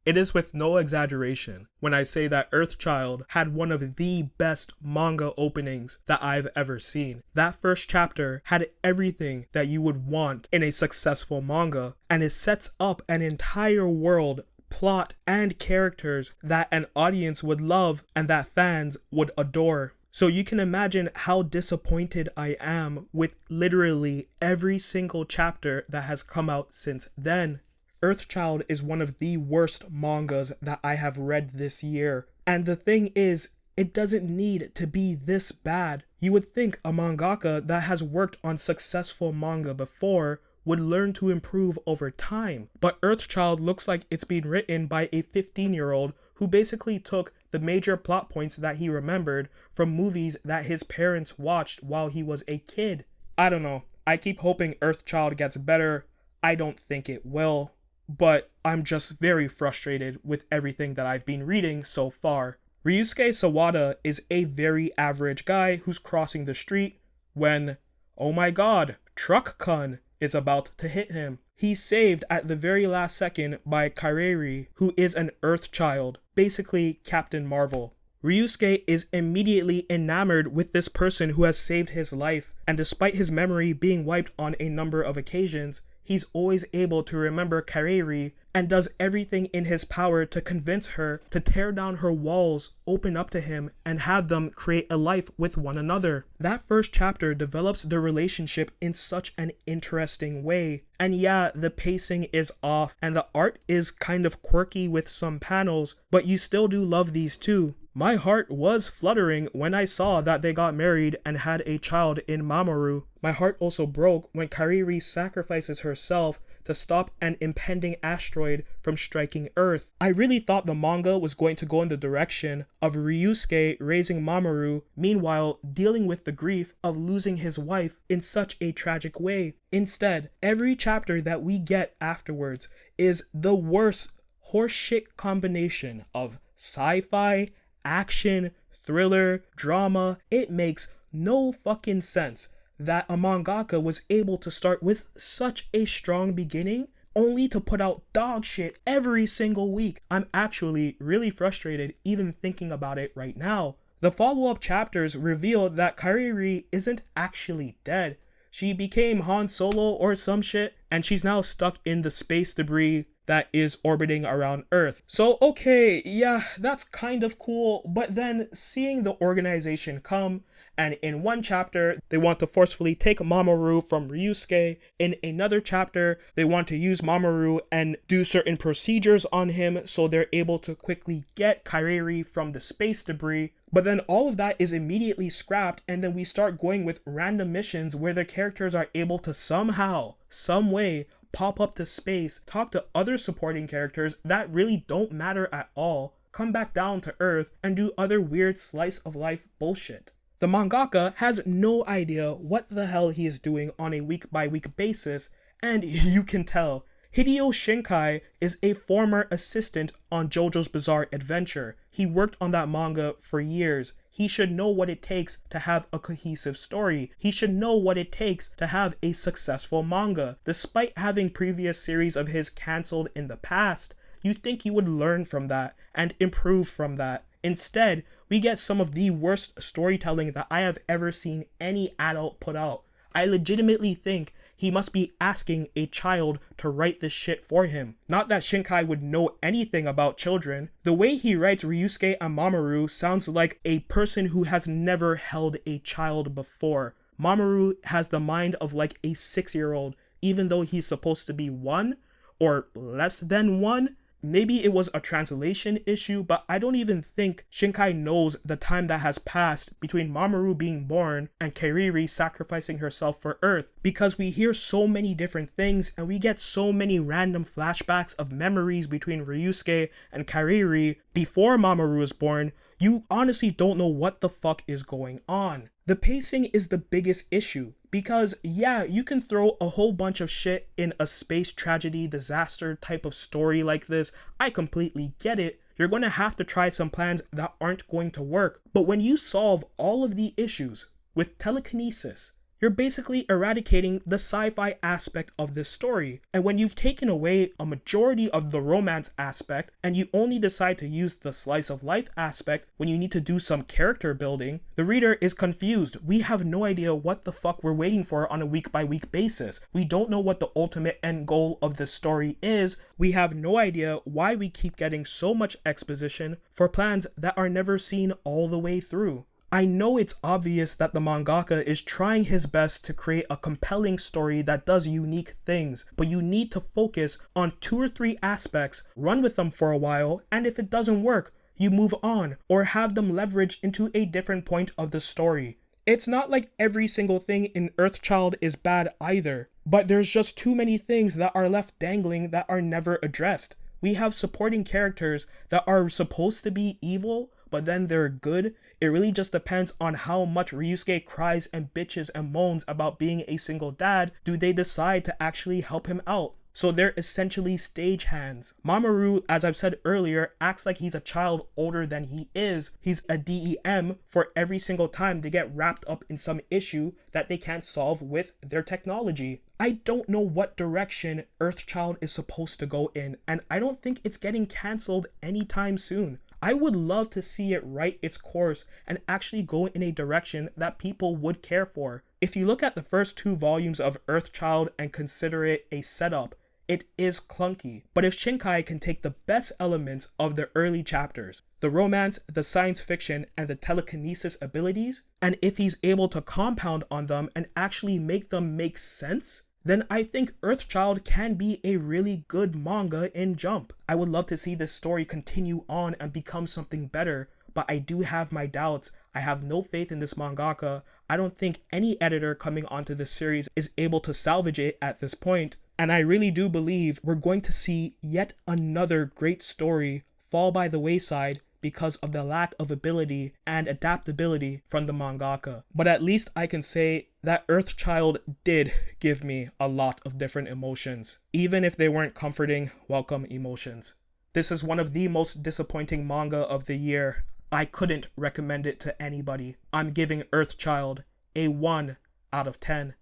It is with no exaggeration when I say that Earthchild had one of the best manga openings that I've ever seen. That first chapter had everything that you would want in a successful manga, and it sets up an entire world, plot, and characters that an audience would love and that fans would adore. So you can imagine how disappointed I am with literally every single chapter that has come out since then. Earthchild is one of the worst mangas that I have read this year. And the thing is, it doesn't need to be this bad. You would think a mangaka that has worked on successful manga before would learn to improve over time. But Earthchild looks like it's been written by a 15-year-old who basically took the major plot points that he remembered from movies that his parents watched while he was a kid. I don't know. I keep hoping Earthchild gets better. I don't think it will. But I'm just very frustrated with everything that I've been reading so far. Ryusuke Sawada is a very average guy who's crossing the street when, oh my god, Truck-kun is about to hit him. He's saved at the very last second by Kareri, who is an Earthchild, basically Captain Marvel. Ryusuke is immediately enamored with this person who has saved his life, and despite his memory being wiped on a number of occasions, he's always able to remember Kareri and does everything in his power to convince her to tear down her walls, open up to him, and have them create a life with one another. That first chapter develops the relationship in such an interesting way. And yeah, the pacing is off and the art is kind of quirky with some panels, but you still do love these two. My heart was fluttering when I saw that they got married and had a child in Mamoru. My heart also broke when Kareri sacrifices herself to stop an impending asteroid from striking Earth. I really thought the manga was going to go in the direction of Ryusuke raising Mamoru, meanwhile dealing with the grief of losing his wife in such a tragic way. Instead, every chapter that we get afterwards is the worst horseshit combination of sci-fi, action, thriller, drama. It makes no fucking sense that a mangaka was able to start with such a strong beginning only to put out dog shit every single week. I'm actually really frustrated even thinking about it right now. The follow-up chapters reveal that Kareri isn't actually dead. She became Han Solo or some shit, and she's now stuck in the space debris that is orbiting around Earth. So okay, yeah, that's kind of cool, but then seeing the organization come, and in one chapter, they want to forcefully take Mamoru from Ryusuke. In another chapter, they want to use Mamoru and do certain procedures on him so they're able to quickly get Kareri from the space debris. But then all of that is immediately scrapped, and then we start going with random missions where the characters are able to somehow, some way, pop up to space, talk to other supporting characters that really don't matter at all, come back down to Earth, and do other weird slice of life bullshit. The mangaka has no idea what the hell he is doing on a week-by-week basis, and you can tell. Hideo Shinkai is a former assistant on JoJo's Bizarre Adventure. He worked on that manga for years. He should know what it takes to have a cohesive story. He should know what it takes to have a successful manga. Despite having previous series of his cancelled in the past, you'd think he would learn from that and improve from that. Instead, we get some of the worst storytelling that I have ever seen any adult put out. I legitimately think he must be asking a child to write this shit for him. Not that Shinkai would know anything about children. The way he writes Ryusuke and Mamoru sounds like a person who has never held a child before. Mamoru has the mind of like a 6-year-old, even though he's supposed to be 1 or less than 1. Maybe it was a translation issue, but I don't even think Shinkai knows the time that has passed between Mamoru being born and Kareri sacrificing herself for Earth, because we hear so many different things and we get so many random flashbacks of memories between Ryusuke and Kareri before Mamoru was born. You honestly don't know what the fuck is going on. The pacing is the biggest issue, because yeah, you can throw a whole bunch of shit in a space tragedy disaster type of story like this. I completely get it. You're going to have to try some plans that aren't going to work. But when you solve all of the issues with telekinesis, You're basically eradicating the sci-fi aspect of this story. And when you've taken away a majority of the romance aspect and you only decide to use the slice of life aspect when you need to do some character building, the reader is confused. We have no idea what the fuck we're waiting for on a week by week basis. We don't know what the ultimate end goal of this story is. We have no idea why we keep getting so much exposition for plans that are never seen all the way through. I know it's obvious that the mangaka is trying his best to create a compelling story that does unique things, but you need to focus on 2 or 3 aspects, run with them for a while, and if it doesn't work, you move on, or have them leverage into a different point of the story. It's not like every single thing in Earthchild is bad either, but there's just too many things that are left dangling that are never addressed. We have supporting characters that are supposed to be evil, but then they're good. It really just depends on how much Ryusuke cries and bitches and moans about being a single dad. Do they decide to actually help him out? So they're essentially stagehands. Mamoru, as I've said earlier, acts like he's a child older than he is. He's a DEM for every single time they get wrapped up in some issue that they can't solve with their technology. I don't know what direction Earthchild is supposed to go in, and I don't think it's getting cancelled anytime soon. I would love to see it write its course and actually go in a direction that people would care for. If you look at the first 2 volumes of Earthchild and consider it a setup, it is clunky. But if Shinkai can take the best elements of the early chapters, the romance, the science fiction, and the telekinesis abilities, and if he's able to compound on them and actually make them make sense, then I think Earthchild can be a really good manga in Jump. I would love to see this story continue on and become something better, but I do have my doubts. I have no faith in this mangaka. I don't think any editor coming onto this series is able to salvage it at this point. And I really do believe we're going to see yet another great story fall by the wayside because of the lack of ability and adaptability from the mangaka. But at least I can say that Earthchild did give me a lot of different emotions, even if they weren't comforting, welcome emotions. This is one of the most disappointing manga of the year. I couldn't recommend it to anybody. I'm giving Earthchild a 1 out of 10.